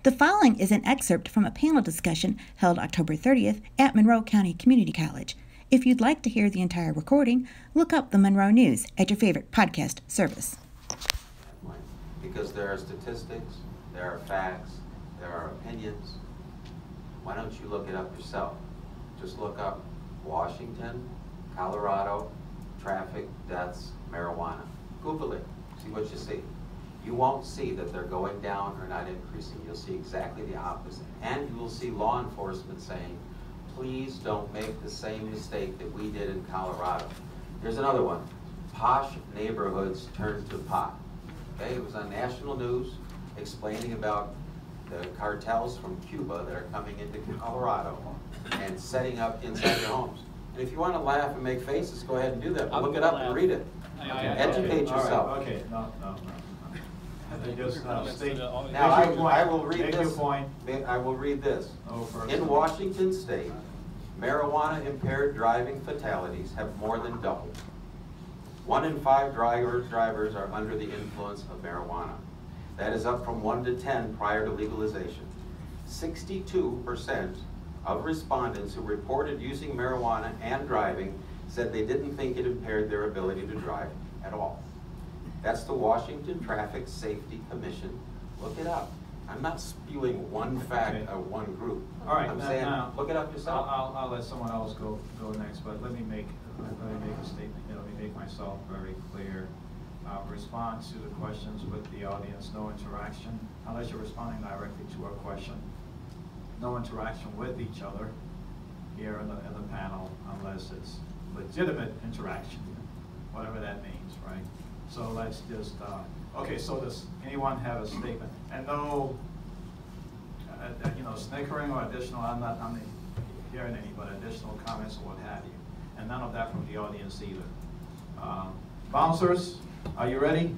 The following is an excerpt from a panel discussion held October 30th at Monroe County Community College. If you'd like to hear the entire recording, look up the Monroe News at your favorite podcast service. Because there are statistics, there are facts, there are opinions. Why don't you look it up yourself? Just look up Washington, Colorado, traffic, deaths, marijuana. Google it, see what you see. You won't see that they're going down or not increasing. You'll see exactly the opposite. And you will see law enforcement saying, please don't make the same mistake that we did in Colorado. Here's another one. Posh neighborhoods turn to pot. Okay, it was on national news explaining about the cartels from Cuba that are coming into Colorado and setting up inside your homes. And if you want to laugh and make faces, go ahead and do that. But look it up and read it. Educate yourself. Okay, no. Just state. Now I will read this. Make your point. I will read this. In Washington State, marijuana-impaired driving fatalities have more than doubled. 1 in 5 drivers are under the influence of marijuana. That is up from 1 to 10 prior to legalization. 62% of respondents who reported using marijuana and driving said they didn't think it impaired their ability to drive at all. That's the Washington Traffic Safety Commission. Look it up. I'm not spewing one fact of one group. All right, I'm saying look it up yourself. I'll let someone else go next, but let me make a statement. Let me make myself very clear. Respond to the questions with the audience. No interaction unless you're responding directly to a question. No interaction with each other here in the panel unless it's legitimate interaction, whatever that means, right? So let's just, okay, so does anyone have a statement? And no, snickering or additional, I'm not hearing any, but additional comments or what have you. And none of that from the audience either. Bouncers, are you ready?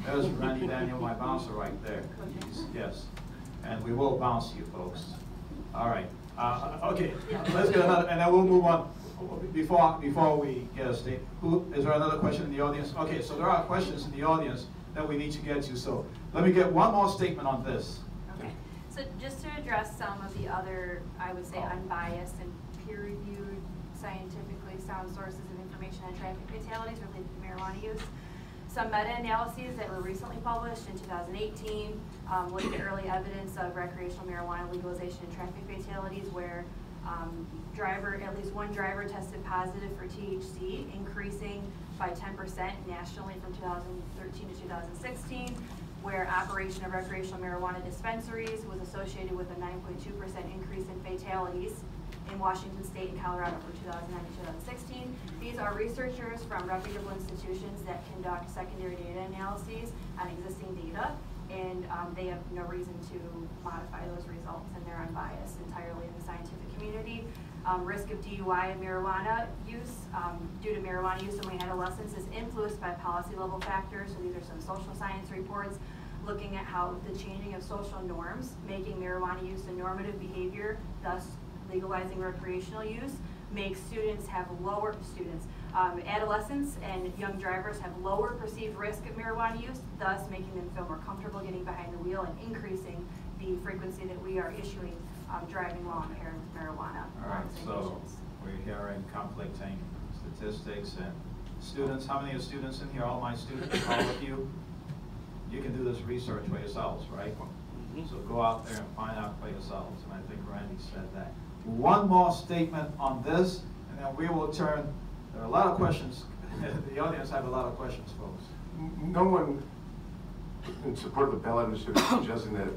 There's Randy Daniel, my bouncer right there. Yes, and we will bounce you folks. All right, okay, let's get another, and then we'll move on. Before we get a statement, is there another question in the audience? Okay, so there are questions in the audience that we need to get to. So let me get one more statement on this. Okay, so just to address some of the other, I would say, unbiased and peer-reviewed, scientifically sound sources of information on traffic fatalities related to marijuana use. Some meta-analyses that were recently published in 2018 looked at early evidence of recreational marijuana legalization and traffic fatalities where at least one driver tested positive for THC, increasing by 10% nationally from 2013 to 2016, where operation of recreational marijuana dispensaries was associated with a 9.2% increase in fatalities in Washington State and Colorado from 2009 to 2016. These are researchers from reputable institutions that conduct secondary data analyses on existing data, and they have no reason to modify those results, and they're unbiased entirely in the scientific community. Risk of DUI and marijuana use due to marijuana use among adolescents is influenced by policy level factors. So these are some social science reports looking at how the changing of social norms, making marijuana use a normative behavior, thus legalizing recreational use, makes adolescents and young drivers have lower perceived risk of marijuana use, thus making them feel more comfortable getting behind the wheel and increasing the frequency that we are issuing driving while impaired with marijuana. All right, so we're hearing conflicting statistics and students. How many are students in here? All my students, all of you? You can do this research for yourselves, right? So go out there and find out for yourselves, and I think Randy said that. One more statement on this, and then we will turn. There are a lot of questions. The audience have a lot of questions, folks. No one in support of the ballot initiative is suggesting that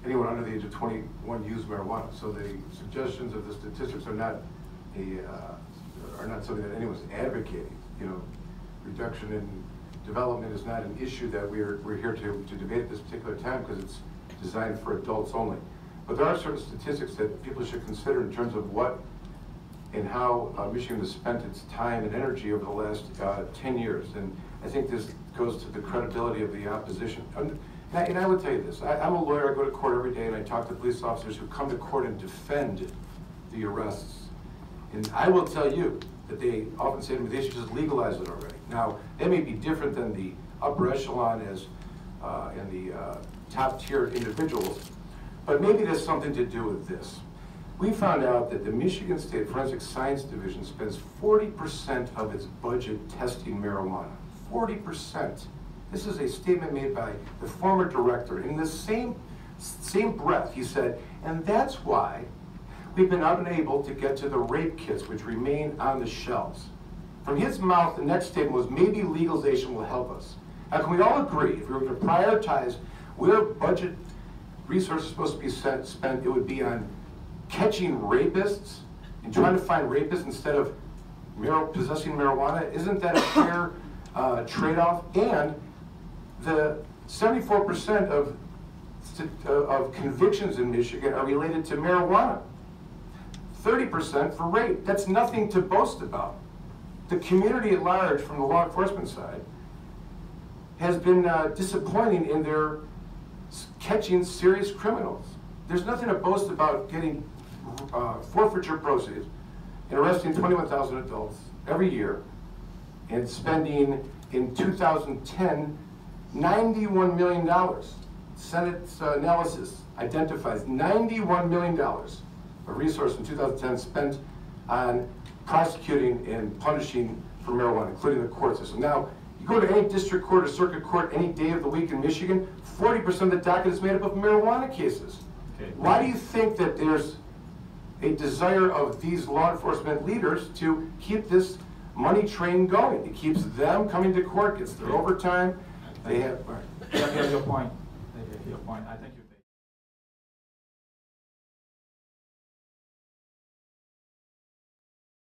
anyone under the age of 21 use marijuana. So the suggestions of the statistics are not something that anyone's advocating. Reduction in development is not an issue that we're here to debate at this particular time because it's designed for adults only. But there are certain statistics that people should consider in terms of what and how Michigan has spent its time and energy over the last 10 years. And I think this goes to the credibility of the opposition. And I would tell you this, I'm a lawyer, I go to court every day and I talk to police officers who come to court and defend the arrests. And I will tell you that they often say to me, they should just legalize it already. Now, that may be different than the upper echelon and the top tier individuals, but maybe it has something to do with this. We found out that the Michigan State Forensic Science Division spends 40% of its budget testing marijuana. 40%. This is a statement made by the former director. In the same breath, he said, and that's why we've been unable to get to the rape kits which remain on the shelves. From his mouth, the next statement was, maybe legalization will help us. Now, can we all agree, if we were to prioritize where budget resources are supposed to be spent, it would be on catching rapists and trying to find rapists instead of possessing marijuana? Isn't that a fair trade-off? And the 74% of convictions in Michigan are related to marijuana. 30% for rape. That's nothing to boast about. The community at large, from the law enforcement side, has been disappointing in their catching serious criminals. There's nothing to boast about getting forfeiture proceeds and arresting 21,000 adults every year and spending, in 2010, $91 million. Senate's analysis identifies $91 million of resources in 2010 spent on prosecuting and punishing for marijuana, including the court system. Now, you go to any district court or circuit court any day of the week in Michigan, 40% of the docket is made up of marijuana cases. Okay. Why do you think that there's a desire of these law enforcement leaders to keep this money train going? It keeps them coming to court, gets their overtime. They have. Your point. Your point. I think.